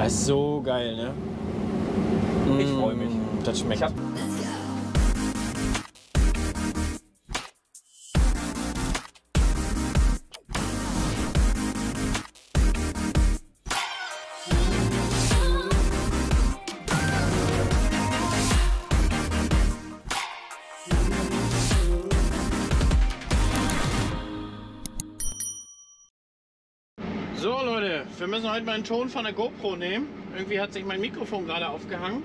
Das ist so geil, ne? Ich freue mich. Das schmeckt. So Leute, wir müssen heute mal einen Ton von der GoPro nehmen. Irgendwie hat sich mein Mikrofon gerade aufgehangen.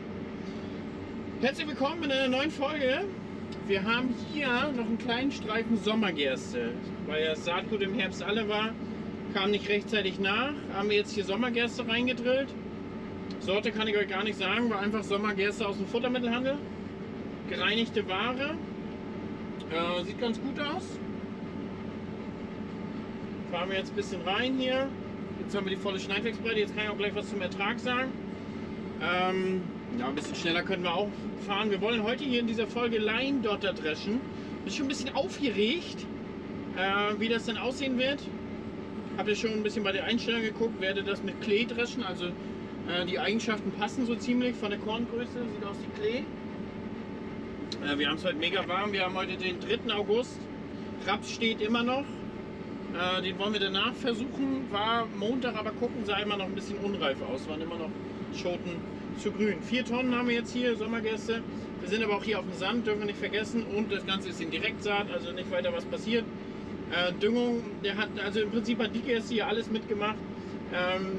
Herzlich willkommen in einer neuen Folge. Wir haben hier noch einen kleinen Streifen Sommergerste. Weil das Saatgut im Herbst alle war, kam nicht rechtzeitig nach. Haben wir jetzt hier Sommergerste reingedrillt. Sorte kann ich euch gar nicht sagen, war einfach Sommergerste aus dem Futtermittelhandel. Gereinigte Ware. Sieht ganz gut aus. Fahren wir jetzt ein bisschen rein hier. Jetzt haben wir die volle Schneidwerksbreite. Jetzt kann ich auch gleich was zum Ertrag sagen. Ja, ein bisschen schneller können wir auch fahren. Wir wollen heute hier in dieser Folge Leindotter dreschen. Bin schon ein bisschen aufgeregt, wie das dann aussehen wird. Habt ihr schon ein bisschen bei der Einstellung geguckt, werde das mit Klee dreschen. Also die Eigenschaften passen so ziemlich von der Korngröße. Sieht aus wie Klee. Wir haben es heute mega warm. Wir haben heute den 3. August. Raps steht immer noch. Den wollen wir danach versuchen. War Montag, aber gucken, sah immer noch ein bisschen unreif aus. Waren immer noch Schoten zu grün. 4 Tonnen haben wir jetzt hier, Sommergerste. Wir sind aber auch hier auf dem Sand, dürfen wir nicht vergessen. Und das Ganze ist in Direktsaat, also nicht weiter was passiert. Düngung, der hat, also im Prinzip hat die Gerste hier alles mitgemacht,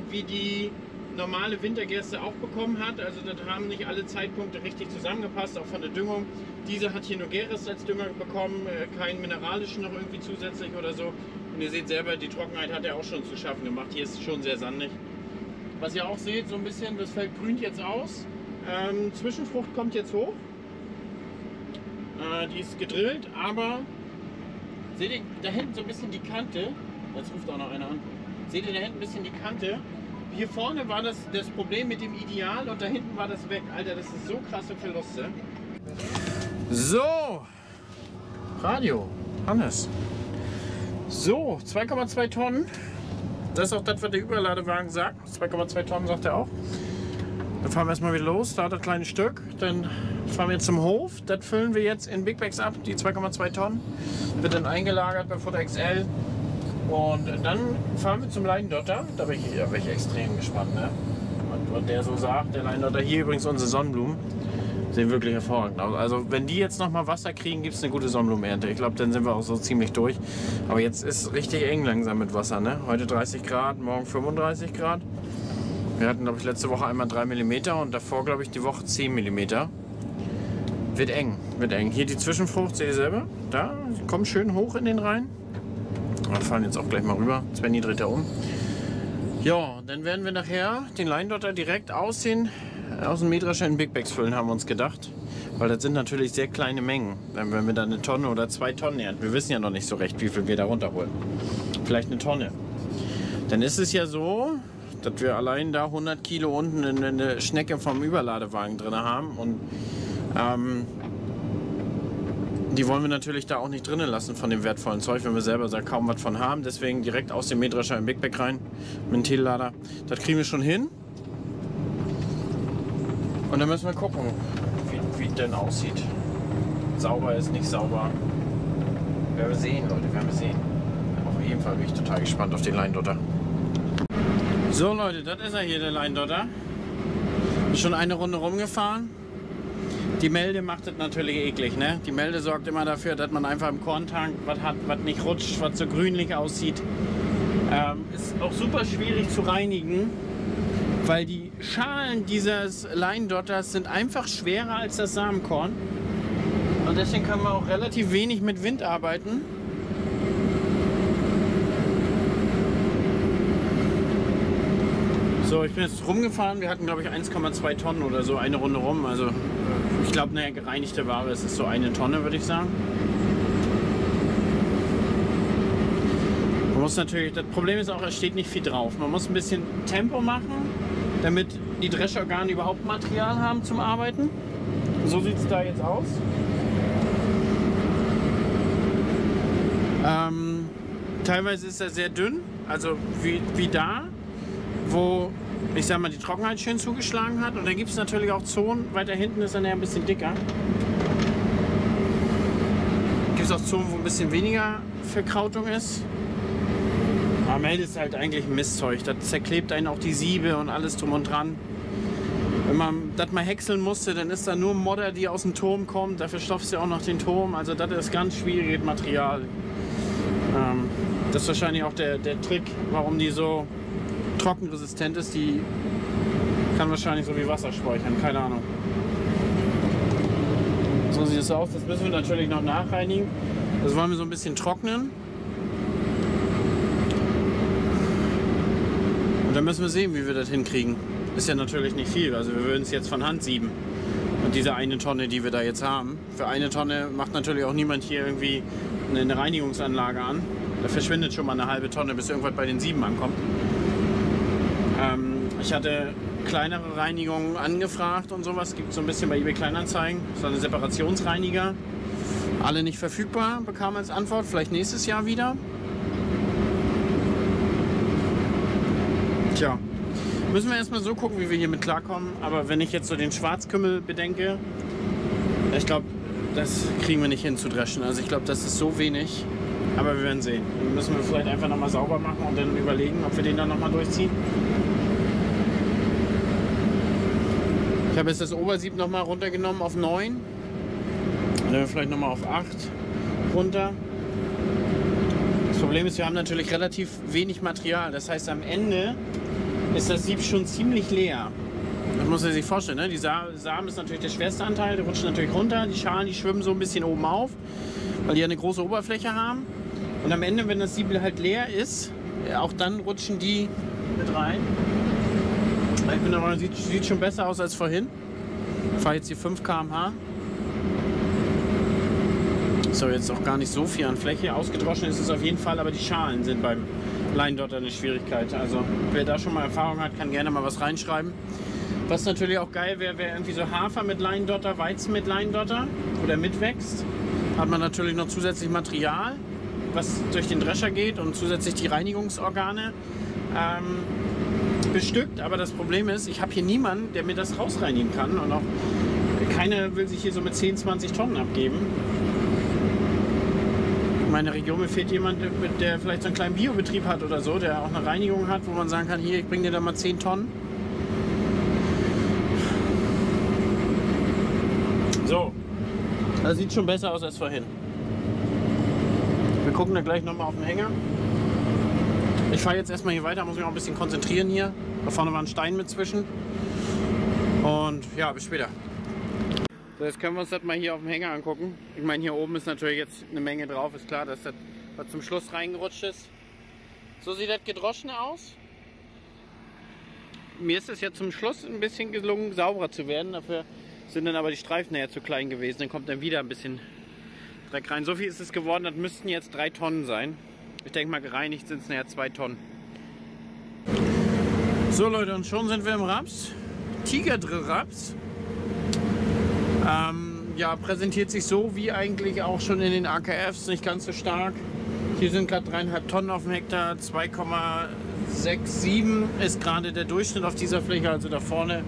wie die normale Wintergerste auch bekommen hat. Also das haben nicht alle Zeitpunkte richtig zusammengepasst, auch von der Düngung. Diese hat hier nur Gärrest als Dünger bekommen, keinen mineralischen noch irgendwie zusätzlich oder so. Und ihr seht selber, die Trockenheit hat er auch schon zu schaffen gemacht. Hier ist es schon sehr sandig. Was ihr auch seht, so ein bisschen, das Feld grünt jetzt aus. Zwischenfrucht kommt jetzt hoch. Die ist gedrillt, aber seht ihr da hinten so ein bisschen die Kante. Jetzt ruft auch noch einer an. Seht ihr da hinten ein bisschen die Kante? Hier vorne war das Problem mit dem Ideal und da hinten war das weg. Alter, das ist so krasse Verluste. So, Radio, Hannes. So, 2,2 Tonnen. Das ist auch das, was der Überladewagen sagt. 2,2 Tonnen sagt er auch. Dann fahren wir erstmal wieder los. Da das kleine Stück. Dann fahren wir zum Hof. Das füllen wir jetzt in Big Bags ab. Die 2,2 Tonnen. Wird dann eingelagert bei Futter XL. Und dann fahren wir zum Leindotter. Da bin ich extrem gespannt. Ne? Und was der so sagt. Der Leindotter. Hier übrigens unsere Sonnenblumen. Sehen wirklich hervorragend aus. Also wenn die jetzt noch mal Wasser kriegen, gibt es eine gute Sonnenblumenernte. Ich glaube, dann sind wir auch so ziemlich durch. Aber jetzt ist richtig eng langsam mit Wasser. Ne? Heute 30 Grad, morgen 35 Grad. Wir hatten, glaube ich, letzte Woche einmal 3 mm und davor, glaube ich, die Woche 10 mm. Wird eng, wird eng. Hier die Zwischenfrucht, seht ihr selber? Da, kommt schön hoch in den Rhein. Wir fahren jetzt auch gleich mal rüber. Svenny dreht da um. Ja, dann werden wir nachher den Leindotter direkt aus dem Mähdrescher in Big Bags füllen, haben wir uns gedacht. Weil das sind natürlich sehr kleine Mengen. Wenn wir da 1 Tonne oder 2 Tonnen ernten. Wir wissen ja noch nicht so recht, wie viel wir da runterholen. Vielleicht 1 Tonne. Dann ist es ja so, dass wir allein da 100 Kilo unten eine Schnecke vom Überladewagen drin haben. Und die wollen wir natürlich da auch nicht drinnen lassen von dem wertvollen Zeug, wenn wir selber da kaum was von haben. Deswegen direkt aus dem Mähdrescher in Big Bag rein mit dem Tellader. Das kriegen wir schon hin. Und dann müssen wir gucken, wie es denn aussieht. Sauber ist, nicht sauber. Werden wir sehen, Leute, werden wir sehen. Auf jeden Fall bin ich total gespannt auf den Leindotter. So Leute, das ist er hier, der Leindotter. Schon eine Runde rumgefahren. Die Melde macht das natürlich eklig, ne? Die Melde sorgt immer dafür, dass man einfach im Korntank was hat, was nicht rutscht, was so grünlich aussieht. Ist auch super schwierig zu reinigen, weil die Schalen dieses Leindotters sind einfach schwerer als das Samenkorn. Und deswegen kann man auch relativ wenig mit Wind arbeiten. So, ich bin jetzt rumgefahren. Wir hatten, glaube ich, 1,2 Tonnen oder so eine Runde rum. Also ich glaube, naja, gereinigte Ware, es ist so 1 Tonne, würde ich sagen. Man muss natürlich, das Problem ist auch, es steht nicht viel drauf. Man muss ein bisschen Tempo machen, damit die Dreschorgane überhaupt Material haben zum Arbeiten. So sieht es da jetzt aus. Teilweise ist er sehr dünn, also wie da, wo ich sag mal, die Trockenheit schön zugeschlagen hat. Und dann gibt es natürlich auch Zonen, weiter hinten ist dann ja ein bisschen dicker. Gibt es auch Zonen, wo ein bisschen weniger Verkrautung ist. Aber Melde ist halt eigentlich ein Mistzeug. Das zerklebt einen auch die Siebe und alles drum und dran. Wenn man das mal häckseln musste, dann ist da nur Modder, die aus dem Turm kommt. Da verstopfst du auch noch den Turm. Also das ist ganz schwieriges Material. Das ist wahrscheinlich auch der Trick, warum die so trockenresistent ist. Die kann wahrscheinlich so wie Wasser speichern. Keine Ahnung. So sieht es aus. Das müssen wir natürlich noch nachreinigen. Das wollen wir so ein bisschen trocknen. Und dann müssen wir sehen, wie wir das hinkriegen. Ist ja natürlich nicht viel, also wir würden es jetzt von Hand sieben. Und diese eine Tonne, die wir da jetzt haben, für eine Tonne macht natürlich auch niemand hier irgendwie eine Reinigungsanlage an. Da verschwindet schon mal eine halbe Tonne, bis irgendwas bei den 7 ankommt. Ich hatte kleinere Reinigungen angefragt und sowas. Gibt so ein bisschen bei eBay Kleinanzeigen. So eine Separationsreiniger. Alle nicht verfügbar, bekam als Antwort. Vielleicht nächstes Jahr wieder. Tja. Müssen wir erstmal so gucken, wie wir hier mit klarkommen. Aber wenn ich jetzt so den Schwarzkümmel bedenke, ich glaube, das kriegen wir nicht hin zu dreschen. Also ich glaube, das ist so wenig. Aber wir werden sehen. Dann müssen wir vielleicht einfach nochmal sauber machen und dann überlegen, ob wir den dann nochmal durchziehen. Ich habe jetzt das Obersieb nochmal runtergenommen auf 9. Dann vielleicht nochmal auf 8 runter. Das Problem ist, wir haben natürlich relativ wenig Material. Das heißt, am Ende ist das Sieb schon ziemlich leer. Das muss man sich vorstellen. Ne? Die Samen ist natürlich der schwerste Anteil, der rutscht natürlich runter. Die Schalen, die schwimmen so ein bisschen oben auf, weil die ja eine große Oberfläche haben. Und am Ende, wenn das Sieb halt leer ist, auch dann rutschen die mit rein. Ich bin aber, sieht schon besser aus als vorhin. Ich fahre jetzt hier 5 km/h. So, jetzt auch gar nicht so viel an Fläche. Ausgedroschen ist es auf jeden Fall, aber die Schalen sind beim Leindotter eine Schwierigkeit. Also wer da schon mal Erfahrung hat, kann gerne mal was reinschreiben. Was natürlich auch geil wäre, wäre irgendwie so Hafer mit Leindotter, Weizen mit Leindotter oder mitwächst. Hat man natürlich noch zusätzlich Material, was durch den Drescher geht und zusätzlich die Reinigungsorgane bestückt. Aber das Problem ist, ich habe hier niemanden, der mir das rausreinigen kann. Und auch keiner will sich hier so mit 10, 20 Tonnen abgeben. In meiner Region mir fehlt jemand, der vielleicht so einen kleinen Biobetrieb hat oder so, der auch eine Reinigung hat, wo man sagen kann, hier, ich bringe dir da mal 10 Tonnen. So, das sieht schon besser aus als vorhin. Wir gucken da gleich nochmal auf den Hänger. Ich fahre jetzt erstmal hier weiter, muss mich auch ein bisschen konzentrieren hier. Da vorne war ein Stein mit zwischen. Und ja, bis später. So, jetzt können wir uns das mal hier auf dem Hänger angucken. Ich meine, hier oben ist natürlich jetzt eine Menge drauf. Ist klar, dass das was zum Schluss reingerutscht ist. So sieht das gedroschen aus. Mir ist es ja zum Schluss ein bisschen gelungen, sauberer zu werden. Dafür sind dann aber die Streifen ja zu klein gewesen. Dann kommt dann wieder ein bisschen Dreck rein. So viel ist es geworden, das müssten jetzt 3 Tonnen sein. Ich denke mal, gereinigt sind es nachher 2 Tonnen. So Leute, und schon sind wir im Raps. Tigerdrill-Raps. Ja, präsentiert sich so wie eigentlich auch schon in den AKFs, nicht ganz so stark. Hier sind gerade 3,5 Tonnen auf dem Hektar, 2,67 ist gerade der Durchschnitt auf dieser Fläche, also da vorne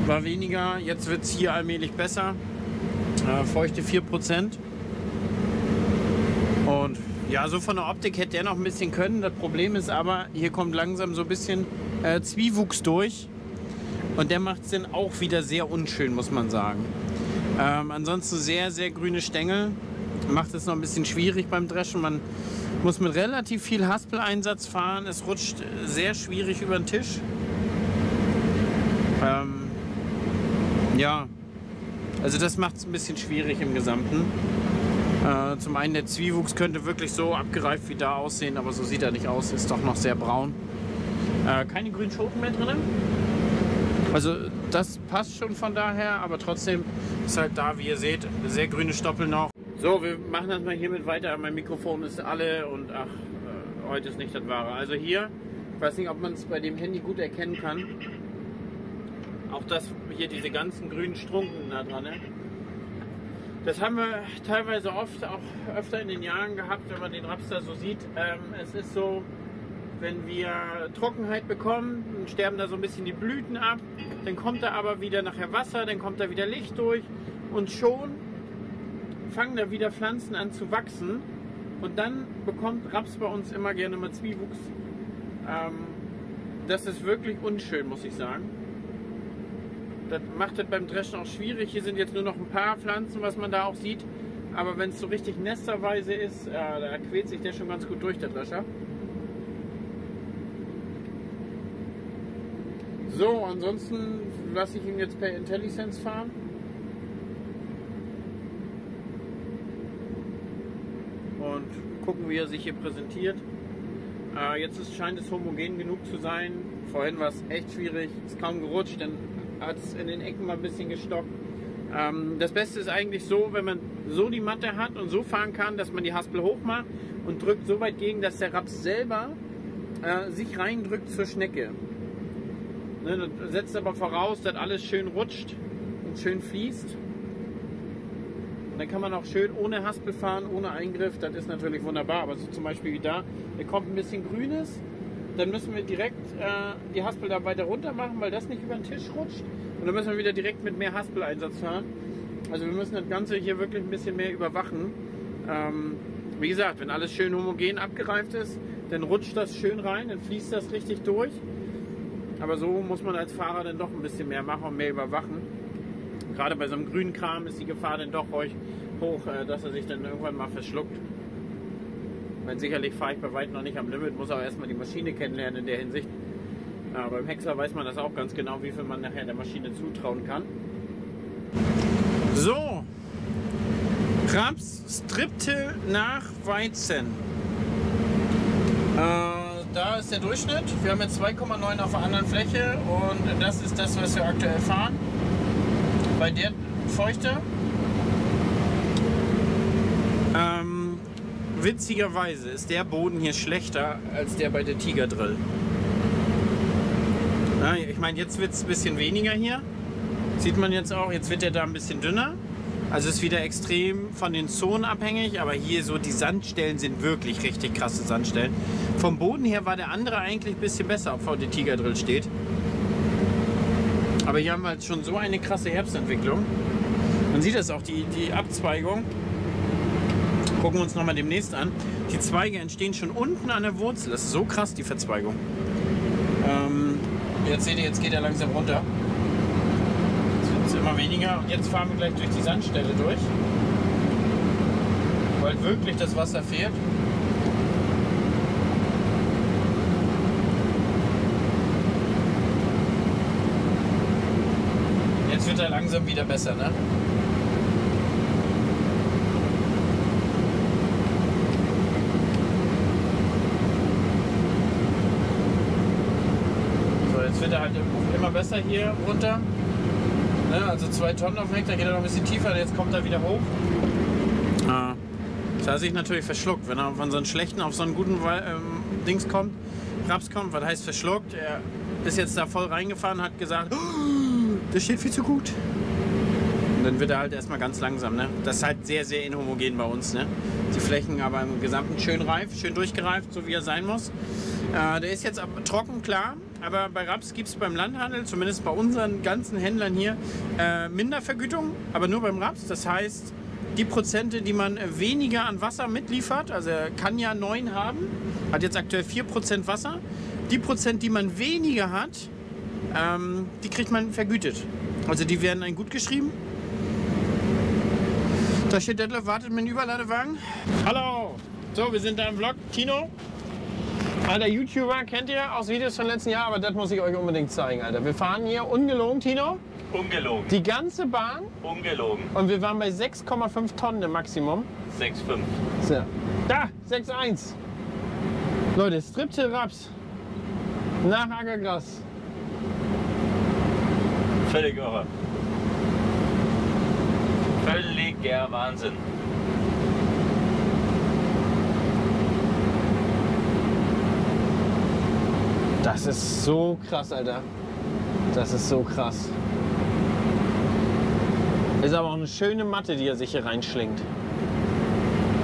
war weniger. Jetzt wird es hier allmählich besser. Feuchte 4%. Und ja, so von der Optik hätte er noch ein bisschen können. Das Problem ist aber, hier kommt langsam so ein bisschen Zwiewuchs durch. Und der macht es dann auch wieder sehr unschön, muss man sagen. Ansonsten sehr, sehr grüne Stängel. Macht es noch ein bisschen schwierig beim Dreschen. Man muss mit relativ viel Haspeleinsatz fahren. Es rutscht sehr schwierig über den Tisch. Ja, also das macht es ein bisschen schwierig im Gesamten. Zum einen der Zwiewuchs könnte wirklich so abgereift wie da aussehen, aber so sieht er nicht aus. Ist doch noch sehr braun. Keine grünen Schoten mehr drin. Also das passt schon von daher, aber trotzdem ist halt da, wie ihr seht, sehr grüne Stoppel noch. So, wir machen das mal hiermit weiter. Mein Mikrofon ist alle und ach, heute ist nicht das Wahre. Also hier, ich weiß nicht, ob man es bei dem Handy gut erkennen kann. Auch das hier, diese ganzen grünen Strunken da dran. Ne? Das haben wir teilweise oft, auch öfter in den Jahren gehabt, wenn man den Raps da so sieht. Es ist so, wenn wir Trockenheit bekommen, dann sterben da so ein bisschen die Blüten ab. Dann kommt da aber wieder nachher Wasser, dann kommt da wieder Licht durch und schon fangen da wieder Pflanzen an zu wachsen. Und dann bekommt Raps bei uns immer gerne mal Zwiewuchs. Das ist wirklich unschön, muss ich sagen. Das macht das beim Dreschen auch schwierig. Hier sind jetzt nur noch ein paar Pflanzen, was man da auch sieht. Aber wenn es so richtig nesterweise ist, da quält sich der schon ganz gut durch, der Drescher. So, ansonsten lasse ich ihn jetzt per IntelliSense fahren. Und gucken, wie er sich hier präsentiert. Jetzt scheint es homogen genug zu sein. Vorhin war es echt schwierig, ist kaum gerutscht, dann hat es in den Ecken mal ein bisschen gestockt. Das Beste ist eigentlich so, wenn man so die Matte hat und so fahren kann, dass man die Haspel hoch macht und drückt so weit gegen, dass der Raps selber sich reindrückt zur Schnecke. Ne, das setzt aber voraus, dass alles schön rutscht und schön fließt. Und dann kann man auch schön ohne Haspel fahren, ohne Eingriff. Das ist natürlich wunderbar. Aber so zum Beispiel wie da, da kommt ein bisschen Grünes. Dann müssen wir direkt die Haspel da weiter runter machen, weil das nicht über den Tisch rutscht. Und dann müssen wir wieder direkt mit mehr Haspeleinsatz fahren. Also wir müssen das Ganze hier wirklich ein bisschen mehr überwachen. Wie gesagt, wenn alles schön homogen abgereift ist, dann rutscht das schön rein, dann fließt das richtig durch. Aber so muss man als Fahrer dann doch ein bisschen mehr machen und mehr überwachen. Gerade bei so einem grünen Kram ist die Gefahr dann doch hoch, dass er sich dann irgendwann mal verschluckt. Weil sicherlich fahre ich bei weitem noch nicht am Limit, muss auch erstmal die Maschine kennenlernen in der Hinsicht. Beim Häcksler weiß man das auch ganz genau, wie viel man nachher der Maschine zutrauen kann. So, Raps Striptill nach Weizen. Da ist der Durchschnitt. Wir haben jetzt 2,9 auf der anderen Fläche und das ist das, was wir aktuell fahren. Bei der Feuchte. Witzigerweise ist der Boden hier schlechter als der bei der Tiger Drill. Ja, ich meine, jetzt wird es ein bisschen weniger hier. Sieht man jetzt auch, jetzt wird der da ein bisschen dünner. Also ist wieder extrem von den Zonen abhängig, aber hier so die Sandstellen sind wirklich richtig krasse Sandstellen. Vom Boden her war der andere eigentlich ein bisschen besser, obwohl der Tiger Drill steht. Aber hier haben wir jetzt schon so eine krasse Herbstentwicklung. Man sieht das auch, die Abzweigung. Gucken wir uns nochmal demnächst an. Die Zweige entstehen schon unten an der Wurzel. Das ist so krass, die Verzweigung. Jetzt seht ihr, jetzt geht er langsam runter. Jetzt wird es immer weniger. Und jetzt fahren wir gleich durch die Sandstelle durch. Weil wirklich das Wasser fehlt. Jetzt wird er langsam wieder besser, ne? Jetzt wird er halt immer besser hier runter. Ne, also 2 Tonnen auf dem Hektar, geht er noch ein bisschen tiefer, jetzt kommt er wieder hoch. Das hat er sich natürlich verschluckt. Wenn er von so einem schlechten auf so einen guten Dings kommt, Raps kommt, was heißt verschluckt? Er ist jetzt da voll reingefahren, hat gesagt, oh, das steht viel zu gut. Und dann wird er halt erstmal ganz langsam. Ne? Das ist halt sehr, sehr inhomogen bei uns. Ne? Die Flächen aber im Gesamten schön reif, schön durchgereift, so wie er sein muss. Der ist jetzt trocken, klar. Aber bei Raps gibt es beim Landhandel, zumindest bei unseren ganzen Händlern hier, Mindervergütung, aber nur beim Raps. Das heißt, die Prozente, die man weniger an Wasser mitliefert, also er kann ja 9 haben, hat jetzt aktuell 4% Wasser. Die Prozent, die man weniger hat, die kriegt man vergütet. Also die werden ein gut geschrieben. Da steht Detlef, wartet mit dem Überladewagen. Hallo! So, wir sind da im Vlog. Tino. Alter YouTuber, kennt ihr aus Videos von letzten Jahr, aber das muss ich euch unbedingt zeigen, Alter. Wir fahren hier ungelogen, Tino. Ungelogen. Die ganze Bahn. Ungelogen. Und wir waren bei 6,5 Tonnen im Maximum. 6,5. So. Da, 6,1. Leute, Striptill Raps. Nach Ackergras. Völlig irre. Völliger Wahnsinn. Das ist so krass, Alter. Das ist so krass. Ist aber auch eine schöne Matte, die er sich hier reinschlingt.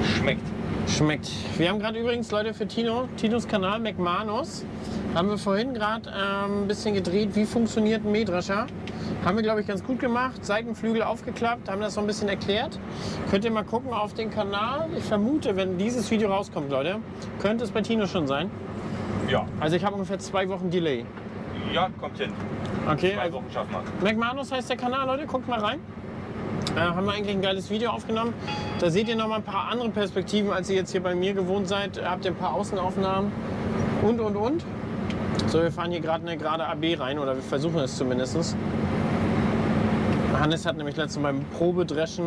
Schmeckt. Schmeckt. Wir haben gerade übrigens, Leute, für Tinos Kanal McManus, haben wir vorhin gerade ein bisschen gedreht, wie funktioniert ein Mähdrescher. Haben wir, glaube ich, ganz gut gemacht. Seitenflügel aufgeklappt, haben das so ein bisschen erklärt. Könnt ihr mal gucken auf den Kanal. Ich vermute, wenn dieses Video rauskommt, Leute, könnte es bei Tino schon sein. Ja. Also ich habe ungefähr 2 Wochen Delay. Ja, kommt hin. Okay. 2 Wochen schaffen wir. McManus heißt der Kanal, Leute. Guckt mal rein. Haben wir eigentlich ein geiles Video aufgenommen. Da seht ihr noch mal ein paar andere Perspektiven, als ihr jetzt hier bei mir gewohnt seid. Habt ihr ein paar Außenaufnahmen und. So, wir fahren hier gerade eine gerade AB rein, oder wir versuchen es zumindest. Hannes hat nämlich letztens beim Probedreschen,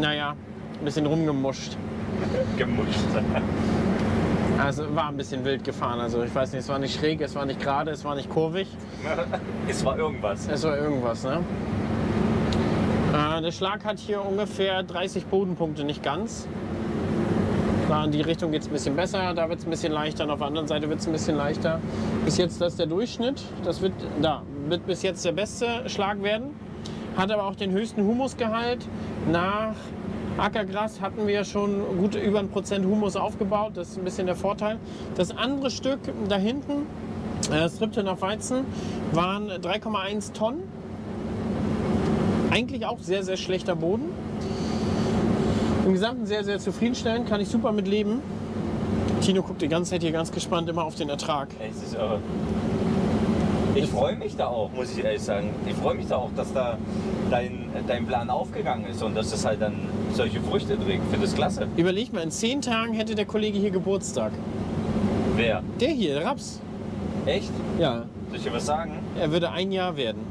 naja, ein bisschen rumgemuscht. Gemuscht. Also war ein bisschen wild gefahren. Also ich weiß nicht, es war nicht schräg, es war nicht gerade, es war nicht kurvig. Es war irgendwas. Es war irgendwas, ne? Der Schlag hat hier ungefähr 30 Bodenpunkte, nicht ganz. Da in die Richtung geht es ein bisschen besser, da wird es ein bisschen leichter, und auf der anderen Seite wird es ein bisschen leichter. Bis jetzt das ist der Durchschnitt, das wird bis jetzt der beste Schlag werden. Hat aber auch den höchsten Humusgehalt. Nach Ackergras hatten wir schon gut über 1% Humus aufgebaut, das ist ein bisschen der Vorteil. Das andere Stück da hinten, Stripton auf Weizen, waren 3,1 Tonnen. Eigentlich auch sehr, sehr schlechter Boden. Im Gesamten sehr, sehr zufriedenstellend, kann ich super mit leben. Tino guckt die ganze Zeit hier ganz gespannt immer auf den Ertrag. Es ist irre. Ich freue mich da auch, muss ich ehrlich sagen. Ich freue mich da auch, dass da dein Plan aufgegangen ist und dass es halt dann solche Früchte trägt. Ich finde das klasse. Überleg mal, in 10 Tagen hätte der Kollege hier Geburtstag. Wer? Der hier, der Raps. Echt? Ja. Soll ich dir was sagen? Er würde 1 Jahr werden.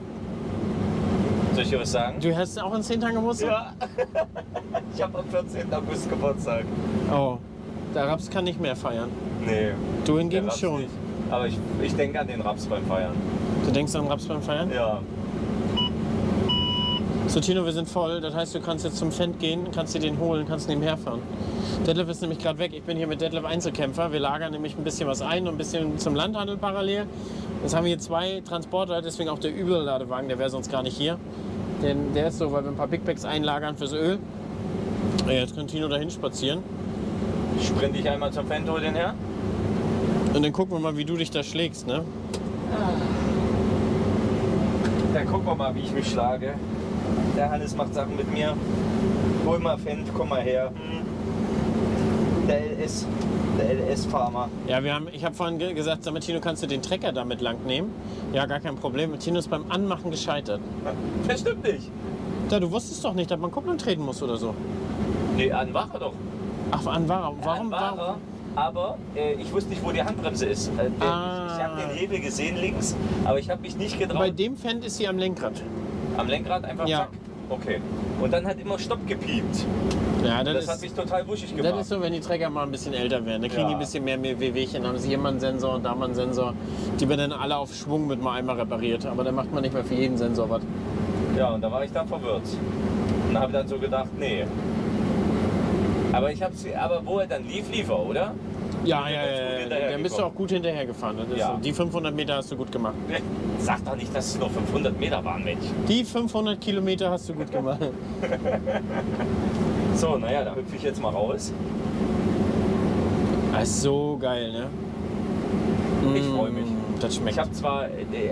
Soll ich dir was sagen? Du hast auch in 10 Tagen Geburtstag? Ja. Ich habe am 14. August Geburtstag. Oh, der Raps kann nicht mehr feiern. Nee. Du hingegen der Raps schon. nicht. Aber ich denke an den Raps beim Feiern. Du denkst an Raps beim Feiern? Ja. So, Tino, wir sind voll. Das heißt, du kannst jetzt zum Fendt gehen, kannst dir den holen, kannst neben herfahren. Detlef ist nämlich gerade weg. Ich bin hier mit Detlef Einzelkämpfer. Wir lagern nämlich ein bisschen was ein und ein bisschen zum Landhandel parallel. Jetzt haben wir hier 2 Transporter, deswegen auch der Überladewagen, der wäre sonst gar nicht hier. Denn der ist so, weil wir ein paar Big Bags einlagern fürs Öl. Ja, jetzt kann Tino dahin spazieren. Sprint ich einmal zum Fendt, hol den her. Und dann gucken wir mal, wie du dich da schlägst, ne? Dann gucken wir mal, wie ich mich schlage. Der Hannes macht Sachen mit mir. Hol mal Fendt, komm mal her. Der LS-Farmer. Ja, ich habe vorhin gesagt, sag mal, Tino, kannst du den Trecker damit lang nehmen? Ja, gar kein Problem. Tino ist beim Anmachen gescheitert. Das stimmt nicht. Ja, du wusstest doch nicht, dass man Kupplung treten muss oder so. Nee, an war er doch. Ach, an war er. An war er, aber ich wusste nicht, wo die Handbremse ist. Ich habe den Hebel gesehen links, aber ich habe mich nicht getraut. Bei dem Fendt ist sie am Lenkrad. Am Lenkrad einfach Ja. zack. Okay. Und dann hat immer Stopp gepiept. Ja, Das hat mich total wuschig gemacht. Das ist so, wenn die Trecker mal ein bisschen älter werden. Da kriegen die ein bisschen mehr Wehwehchen. Haben sie hier mal einen Sensor und da mal einen Sensor. Die werden dann alle auf Schwung mit mal einmal repariert. Aber dann macht man nicht mehr für jeden Sensor was. Ja, und da war ich dann verwirrt. Und habe dann so gedacht, nee. Aber wo er dann lief er, oder? Ja, bin ja, ganz gut ja. hinterher Dann bist du gekommen. auch gut hinterher gefahren. Das ist Ja. so. Die 500 Meter hast du gut gemacht. Sag doch nicht, dass es nur 500 Meter waren, Mensch. Die 500 Kilometer hast du gut gemacht. So, naja, da hüpfe ich jetzt mal raus. Das ist so geil, ne? Ich freue mich. Das schmeckt. Ich habe zwar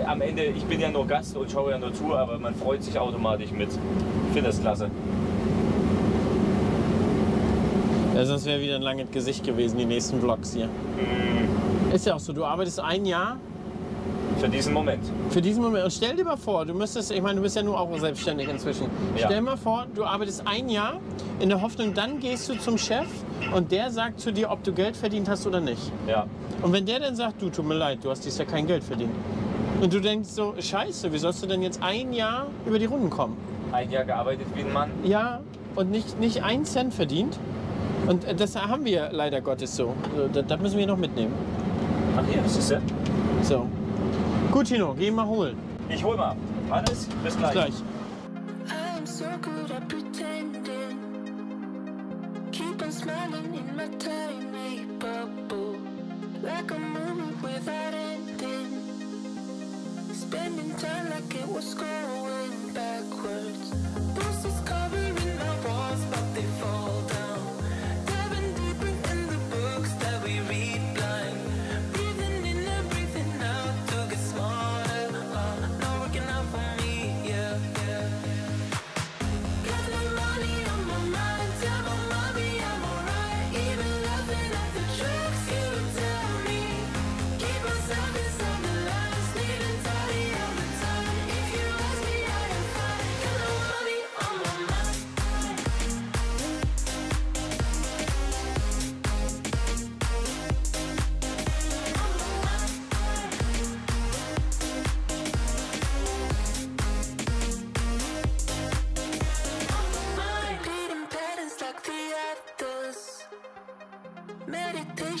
am Ende, ich bin ja nur Gast und schaue ja nur zu, aber man freut sich automatisch mit. Ich finde das klasse. Ja, sonst wäre wieder ein langes Gesicht gewesen, die nächsten Vlogs hier. Ist ja auch so, du arbeitest 1 Jahr Für diesen Moment. für diesen Moment. Und stell dir mal vor, du müsstest, ich meine, du bist ja nur auch selbstständig inzwischen. Ja. Stell mal vor, du arbeitest 1 Jahr in der Hoffnung, dann gehst du zum Chef und der sagt zu dir, ob du Geld verdient hast oder nicht. Ja. Und wenn der dann sagt, du, tut mir leid, du hast dieses Jahr kein Geld verdient. Und du denkst so, scheiße, wie sollst du denn jetzt 1 Jahr über die Runden kommen? 1 Jahr gearbeitet wie ein Mann. Ja, und nicht 1 Cent verdient. Und das haben wir leider Gottes so. Das müssen wir noch mitnehmen. Ach hier, das ist ja. So. Gut, Tino, geh mal holen. Ich hol mal. Hannes, bis Bis gleich. gleich. I'm so good at pretending. Keep on smiling in my tiny bubble. Like a movie without ending. Spending time like it was going backwards. Bruises covering our walls, but they fall down. Diving deeper in the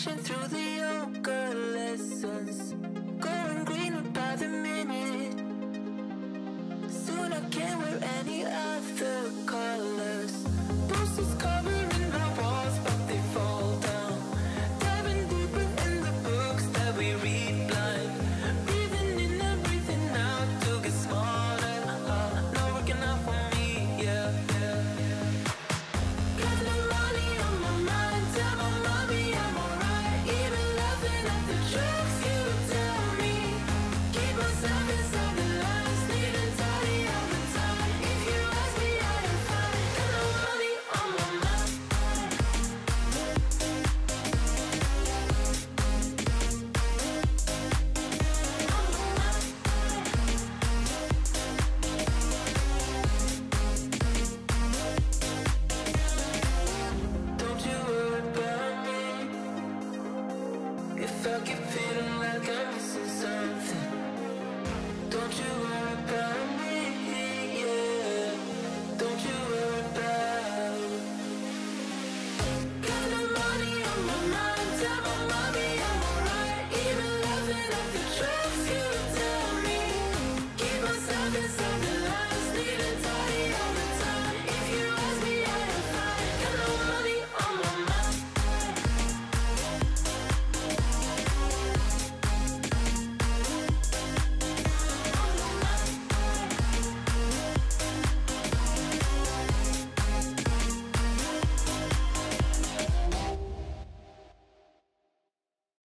crashing through the ocean.